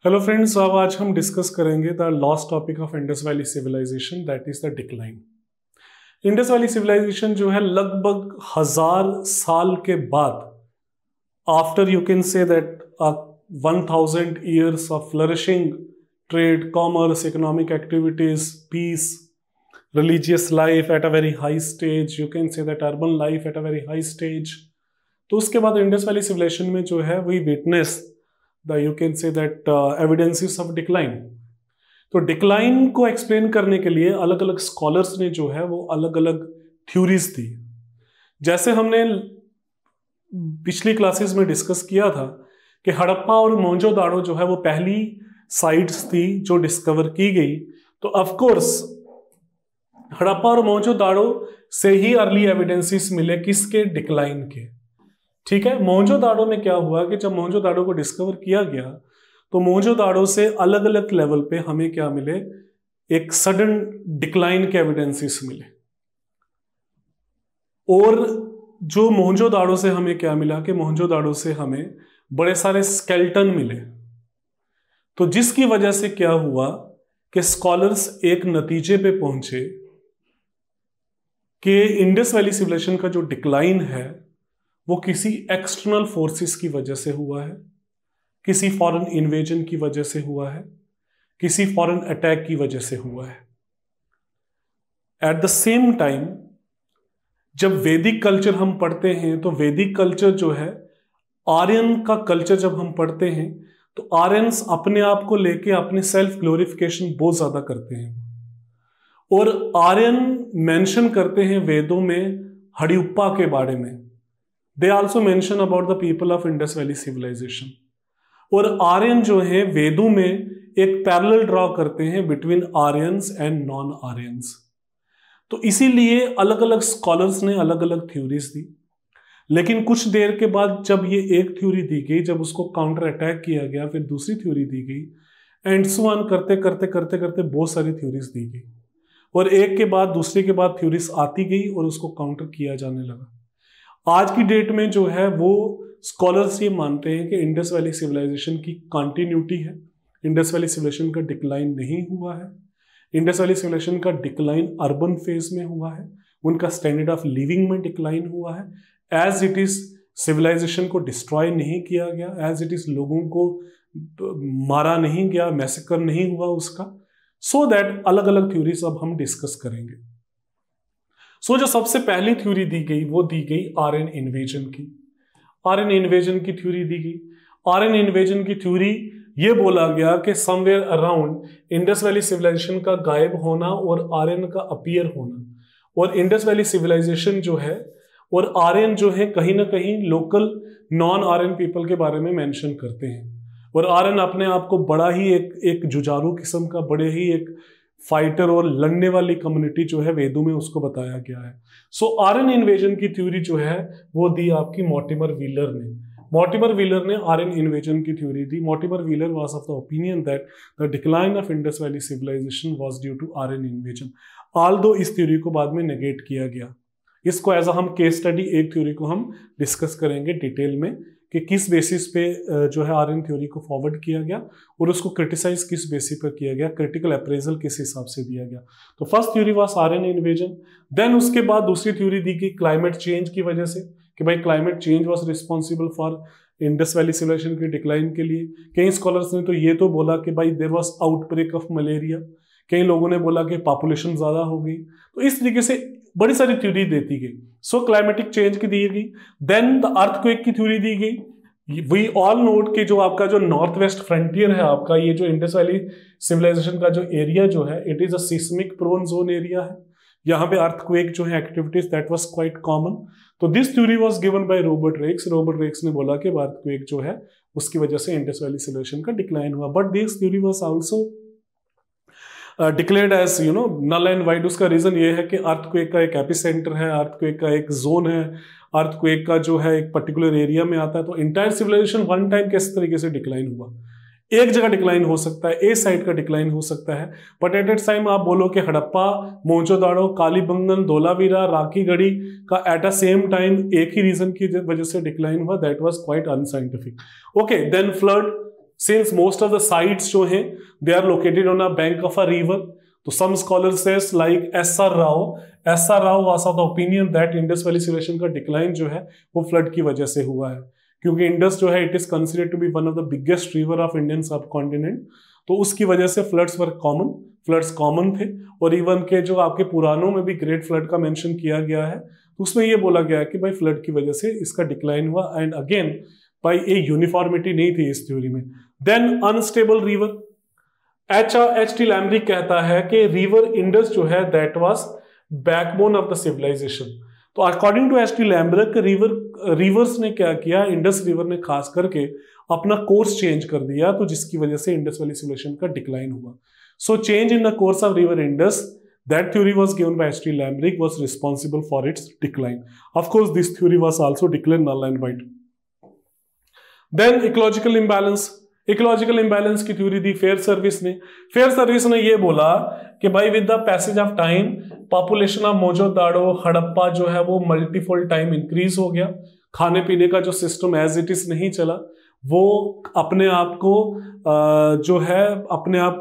Hello friends, अब आज हम डिस्कस करेंगे the last topic of Indus valley civilisation, that is the decline. Indus valley civilisation जो है लगभग 1000 साल के बाद, after you can say that 1000 years of flourishing trade, commerce, economic activities, peace, religious life at a very high stage, you can say that urban life at a very high stage। तो उसके बाद Indus valley civilisation में जो है we witness the you can say that evidences of decline. तो decline को explain करने के लिए अलग अलग स्कॉलर्स ने जो है वो अलग अलग थ्योरीज दी। जैसे हमने पिछली क्लासेस में डिस्कस किया था कि हड़प्पा और मोहनजोदाड़ो जो है वो पहली साइट्स थी जो डिस्कवर की गई। तो ऑफ कोर्स हड़प्पा और मोहनजोदाड़ो से ही अर्ली एविडेंसेस मिले, किसके? डिक्लाइन के। ठीक है, मोहनजोदाड़ो में क्या हुआ कि जब मोहनजोदाड़ो को डिस्कवर किया गया तो मोहनजोदाड़ो से अलग अलग लेवल पे हमें क्या मिले? एक सडन डिक्लाइन के एविडेंसेस मिले। और जो मोहनजोदाड़ो से हमें क्या मिला कि मोहनजोदाड़ो से हमें बड़े सारे स्केल्टन मिले। तो जिसकी वजह से क्या हुआ कि स्कॉलर्स एक नतीजे पे पहुंचे कि इंडस वैली सिविलाइजेशन का जो डिक्लाइन है वो किसी एक्सटर्नल फोर्सेस की वजह से हुआ है, किसी फॉरेन इन्वेजन की वजह से हुआ है, किसी फॉरेन अटैक की वजह से हुआ है। एट द सेम टाइम जब वैदिक कल्चर हम पढ़ते हैं तो वैदिक कल्चर जो है, आर्यन का कल्चर जब हम पढ़ते हैं तो आर्यंस अपने आप को लेके अपने सेल्फ ग्लोरिफिकेशन बहुत ज्यादा करते हैं। और आर्यन मेंशन करते हैं वेदों में हड़प्पा के बारे में। They also mention about the people of Indus valley civilisation. और आर्यन जो है वेदों में एक पैरेलल ड्रॉ करते हैं between Aryans and non Aryans. तो इसीलिए अलग अलग स्कॉलर्स ने अलग अलग थ्योरीज दी। लेकिन कुछ देर के बाद जब ये एक थ्योरी दी गई, जब उसको काउंटर अटैक किया गया, फिर दूसरी थ्योरी दी गई, एंड सो ऑन करते करते करते करते बहुत सारी थ्योरीज दी गई। और एक के बाद दूसरे के बाद थ्योरीज आती गई और उसको काउंटर किया जाने लगा। आज की डेट में जो है वो स्कॉलर्स ये मानते हैं कि इंडस वैली सिविलाइजेशन की कंटिन्यूटी है, इंडस वैली सिविलाइजेशन का डिक्लाइन नहीं हुआ है। इंडस वैली सिविलाइजेशन का डिक्लाइन अर्बन फेज में हुआ है, उनका स्टैंडर्ड ऑफ लिविंग में डिक्लाइन हुआ है। एज इट इज सिविलाइजेशन को डिस्ट्रॉय नहीं किया गया, एज इट इज लोगों को मारा नहीं गया, मैसेकर नहीं हुआ उसका। सो दैट अलग अलग थ्योरीज अब हम डिस्कस करेंगे। सो जो सबसे पहली थ्योरी दी गई वो दी गई आर्यन इन्वेजन की। आर्यन इन्वेजन की थ्योरी दी गई। आर्यन इन्वेजन की थ्योरी ये बोला गया कि somewhere around Indus valley civilisation का गायब होना और आर्यन का अपीयर होना, और इंडस वैली सिविलाइजेशन जो है और आर्यन जो है कहीं ना कहीं लोकल नॉन आर्यन पीपल के बारे में मेंशन करते हैं। और आर्यन अपने आप को बड़ा ही एक जुझारू किस्म का, बड़े ही एक फाइटर और लड़ने वाली कम्युनिटी जो है वेदों में उसको बताया गया है। सो आर्यन इन्वेजन की थ्योरी जो है वो दी आपकी मॉर्टिमर व्हीलर ने। मॉर्टिमर व्हीलर ने आर्यन इन्वेजन की थ्योरी दी। Mortimer Wheeler was of the opinion that the decline of Indus valley civilisation was due to Aryan invasion, although इस थ्योरी को बाद में नेगेट किया गया। इसको एज हम केस स्टडी एक थ्योरी को हम डिस्कस करेंगे डिटेल में कि किस बेसिस पे जो है आर्यन थ्योरी को फॉरवर्ड किया गया और उसको क्रिटिसाइज किस बेसिस पर किया गया, क्रिटिकल अप्रेजल किस हिसाब से दिया गया। तो first theory was Aryan invasion. Then उसके बाद दूसरी थ्योरी दी गई क्लाइमेट चेंज की वजह से, कि भाई climate change was responsible for Indus valley civilisation के डिक्लाइन के लिए। कई स्कॉलर्स ने तो ये तो बोला कि भाई there was outbreak of malaria, कई लोगों ने बोला कि पॉपुलेशन ज्यादा हो गई। तो इस तरीके से बड़ी सारी थ्योरी देती गई। सो क्लाइमेटिक चेंज की दी गई। देन द अर्थक्वेक की थ्योरी दी गई। वी ऑल नोट कि जो आपका जो नॉर्थ वेस्ट फ्रंटियर है आपका, ये जो इंडस वैली सिविलाइजेशन का जो एरिया जो है, it is a seismic prone zone area है। यहाँ पे अर्थक्वेक जो है activities that was quite common. तो this theory was given by Robert Raikes. Robert Raikes ने बोला कि अर्थक्वेक जो है उसकी वजह से इंडस वैली सिविलाइजेशन का डिक्लाइन हुआ। But this theory was also declared as null and void. उसका रीजन ये है कि अर्थक्वेक का एक एपिसेंटर है, अर्थक्वेक का एक जोन है, अर्थक्वेक का जो है एक पर्टिकुलर एरिया में आता है। तो इंटायर सिविलाइजेशन वन टाइम किस तरीके से डिक्लाइन हुआ, एक जगह डिक्लाइन हो सकता है, ए साइड का डिक्लाइन हो सकता है। बट एट एट टाइम आप बोलो कि हड़प्पा, मोहनजोदाड़ो, कालीबंगन, धोलावीरा, राखीगढ़ी का एट अ सेम टाइम एक ही रीजन की वजह से डिक्लाइन हुआ, that was quite unscientific. Okay, then flood since most of the sites जो हैं they are located on a bank of a river, तो some scholars says like S R. Rao was of the opinion that Indus valley civilisation का decline जो है वो flood की वजह से हुआ है, क्योंकि इंडस जो है it is considered to be one of the biggest river of Indian subcontinent, तो उसकी वजह से फ्लड्स कॉमन थे। और इवन के जो आपके पुराणों में भी ग्रेट फ्लड का मेंशन किया गया है, तो उसमें ये बोला गया है कि भाई फ्लड की वजह से इसका डिक्लाइन हुआ। एंड अगेन भाई ए यूनिफॉर्मिटी नहीं थी इस थ्योरी में। Then unstable river, H.T. लैम्ब्रिक कहता है कि रिवर इंडस जो है that was backbone of the civilisation. तो according to H.T. Lambrick rivers ने क्या किया, इंडस रिवर ने खास करके अपना कोर्स चेंज कर दिया, तो जिसकी वजह से इंडस वैली सिविलाइजेशन का डिक्लाइन हुआ। So change in the course of river Indus, that theory was given by H.T. लैम्ब्रिक was responsible for its decline. Of course, this theory was also declared null and void. Then ecological imbalance की theory दी fair service ने ये बोला कि भाई with the passage of time population of Mohenjodaro Harappa जो है वो multifold time increase हो गया, खाने पीने का जो सिस्टम एज इट इज नहीं चला, वो अपने आप को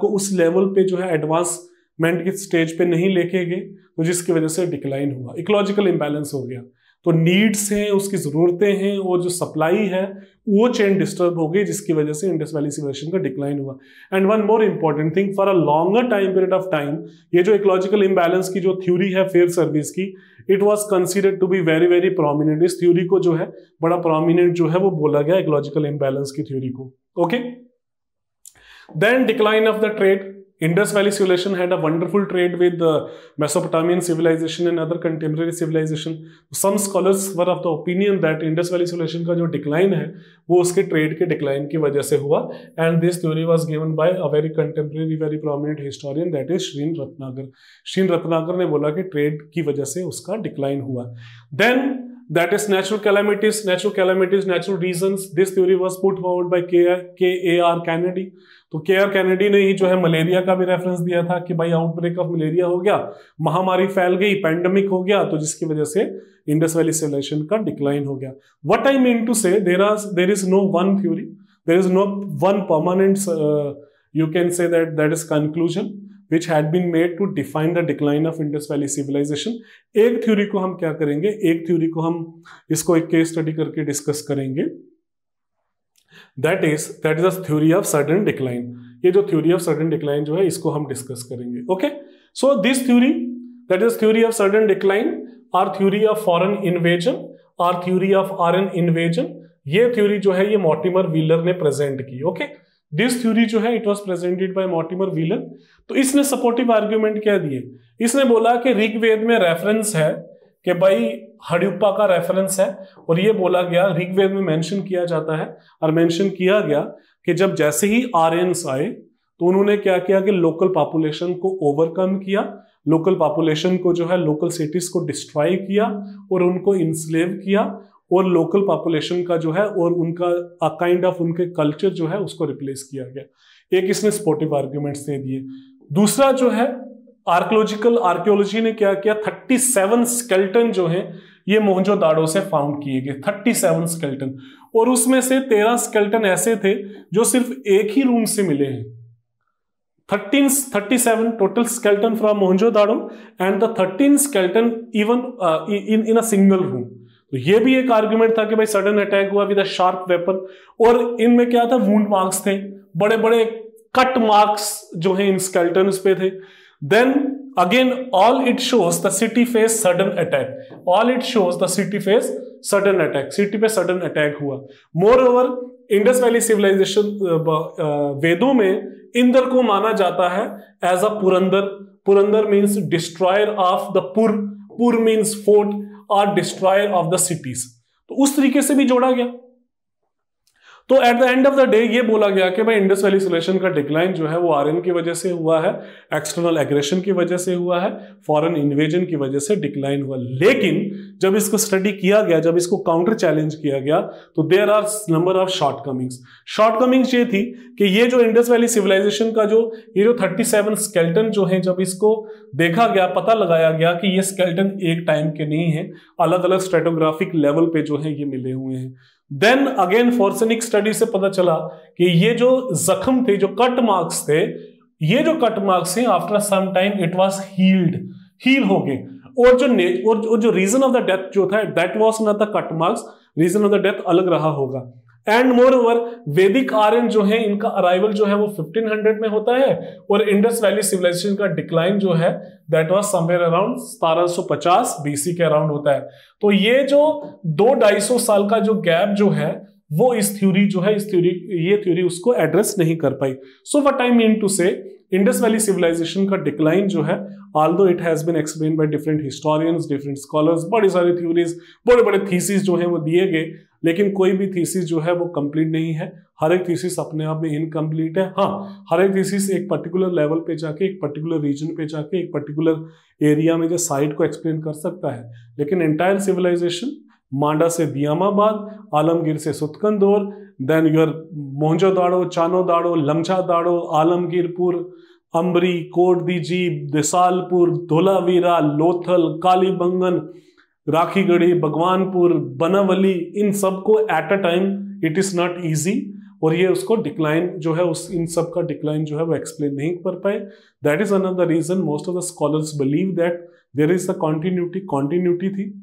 उस लेवल पे जो है एडवांसमेंट के स्टेज पे नहीं लेके गए, तो जिसकी वजह से डिक्लाइन हुआ, इकोलॉजिकल इंबैलेंस हो गया। तो नीड्स हैं, उसकी जरूरतें हैं, और जो सप्लाई है वो चेन डिस्टर्ब हो गई, जिसकी वजह से इंडस वैली सिविलाइजेशन का डिक्लाइन हुआ। And one more important thing, for a longer time period of time ये जो इकोलॉजिकल इंबैलेंस की जो थ्योरी है फेयर सर्विस की, it was considered to be very very prominent. इस थ्योरी को जो है बड़ा प्रोमिनेंट जो है वो बोला गया इकोलॉजिकल इंबैलेंस की थ्योरी को। Okay, then decline of the trade. Indus Valley civilization had a wonderful trade with the Mesopotamian civilization and other contemporary civilization. Some scholars were of the opinion that Indus Valley civilization का जो decline है वो उसके trade के decline की वजह से हुआ, and this theory was given by a very contemporary, very prominent historian, that is Srin Ratnagar. Srin Ratnagar ने बोला कि trade की वजह से उसका decline हुआ। Then that is natural calamities, natural reasons. This theory was put forward by K.A.R. Kennedy. तो K.R. Kennedy ने ही जो है मलेरिया का भी रेफरेंस दिया था कि भाई आउटब्रेक ऑफ मलेरिया हो गया, महामारी फैल गई, पैंडेमिक हो गया, तो जिसकी वजह से इंडस वैली सिविलाइजेशन का डिक्लाइन हो गया। What I mean to say, there is no one theory, there is no one permanent, you can say that is conclusion which had been made to define the decline of Indus Valley civilization. एक theory को हम क्या करेंगे, एक theory को हम इसको एक केस स्टडी करके डिस्कस करेंगे, that is the theory of sudden decline. ये जो थ्योरी ऑफ सडन डिक्लाइन जो है इसको हम डिस्कस करेंगे। Okay, so this theory, that is theory of sudden decline और थ्योरी ऑफ फॉरेन इन्वेजन और थ्योरी ऑफ आर्यन इन्वेजन, ये थ्योरी जो है ये मॉर्टिमर व्हीलर ने प्रेजेंट की। ओके, दिस थ्योरी जो है it was presented by Mortimer wheeler. तो इसने सपोर्टिव आर्ग्यूमेंट क्या दिए, इसने बोला कि ऋग्वेद में रेफरेंस है कि भाई हड़प्पा का रेफरेंस है, और ये बोला गया ऋग्वेद में मेंशन किया जाता है और मेंशन किया गया कि जब जैसे ही आर्यंस आए तो उन्होंने क्या किया कि लोकल पॉपुलेशन को ओवरकम किया, लोकल पॉपुलेशन को जो है लोकल सिटीज को डिस्ट्रॉय किया और उनको इंस्लेव किया, और लोकल पॉपुलेशन का जो है और उनका काइंड ऑफ उनके कल्चर जो है उसको रिप्लेस किया गया। एक इसने सपोर्टिव आर्ग्यूमेंट्स दे दिए। दूसरा जो है आर्कियोलॉजी ने क्या किया, 37 स्केल्टन जो है ये मोहनजोदाड़ो से फाउंड किए गए, 37 स्केल्टन, और उसमें से 13 स्केल्टन ऐसे थे जो सिर्फ एक ही रूम से मिले हैं। 37 total skeleton from Mohenjodaro and the 13 skeleton even in a single room. तो ये भी एक आर्गुमेंट था कि भाई सडन अटैक हुआ विद अ शार्प वेपन, और इनमें क्या था, वुंड मार्क्स थे, बड़े बड़े कट मार्क्स जो है इन स्केल्टन्स पे थे। Then again all it shows the city face sudden attack, all it shows the city face sudden attack, city पे सडन अटैक हुआ। Moreover Indus valley civilisation वेदों में इंद्र को माना जाता है as a Purandar, Purandar means destroyer of the pur means fort और destroyer of the cities, तो उस तरीके से भी जोड़ा गया। तो at the end of the day ये बोला गया कि भाई इंडस वैली सिविलाइजेशन का डिक्लाइन जो है वो आर्यन की वजह से हुआ है, एक्सटर्नल एग्रेशन की वजह से हुआ है, फॉरेन इन्वेजन की वजह से डिक्लाइन हुआ। लेकिन जब इसको स्टडी किया गया, जब इसको काउंटर चैलेंज किया गया, तो there are number of shortcomings ये थी कि ये जो इंडस वैली सिविलाइजेशन का जो 37 स्केल्टन जो है, जब इसको देखा गया, पता लगाया गया कि ये स्केल्टन एक टाइम के नहीं है, अलग अलग स्ट्रेटोग्राफिक लेवल पे जो है ये मिले हुए हैं। देन अगेन फॉरेंसिक स्टडी से पता चला कि ये जो जख्म थे, जो कट मार्क्स थे, ये जो कट मार्क्स थे after some time it was heal हो गए। और जो रीजन ऑफ द डेथ जो था that was not the cut marks, reason of the death अलग रहा होगा। एंड मोर ओवर वैदिक आर्यन जो है इनका अराइवल जो है वो 1500 में होता है, और इंडस वैली सिविलाइजेशन का डिक्लाइन जो है that was somewhere around 1750 BC के अराउंड होता है। तो ये जो 200-250 साल का जो गैप जो है वो इस थ्योरी उसको एड्रेस नहीं कर पाई। So what I mean to say, Indus valley civilisation का डिक्लाइन जो है, although it has been explained by different historians, different scholars, बड़ी सारी थ्योरीज, बड़े बड़े थीसिस जो है वो दिए गए, लेकिन कोई भी थीसिस जो है वो कंप्लीट नहीं है। हर एक थीसिस अपने आप में इनकम्प्लीट है। हाँ, हर एक थीसिस एक पर्टिकुलर लेवल पे जाके, एक पर्टिकुलर रीजन पे जाके, एक पर्टिकुलर एरिया में जो साइट को एक्सप्लेन कर सकता है, लेकिन एंटायर सिविलाइजेशन मांडा से दियामाबाद, आलमगीर से सुतकंदोर, देन योर मोहनजोदाड़ो, चानोदाड़ो, लमचादाड़ो, आलमगीरपुर, अम्बरी, कोटदीजीब, देसालपुर, धोलावीरा, लोथल, कालीबंगन, राखीगढ़ी, भगवानपुर, बनावली, इन सबको at a time it is not easy, और ये उसको डिक्लाइन जो है इन सब का डिक्लाइन जो है वो एक्सप्लेन नहीं कर पाए। That is another reason most of the scholars believe that there is a continuity थी,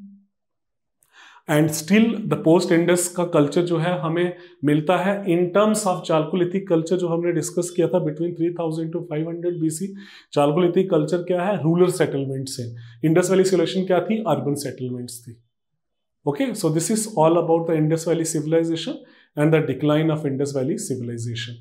and still the post Indus का कल्चर जो है हमें मिलता है in terms of chalcolithic culture, जो हमने डिस्कस किया था between 3000 to 500 BC. Chalcolithic culture क्या है? रूरल सेटलमेंट से। इंडस वैली सिविलाइजेशन क्या थी? अर्बन सेटलमेंट्स थी। Okay, so this is all about the Indus valley civilisation and the decline of Indus valley civilisation.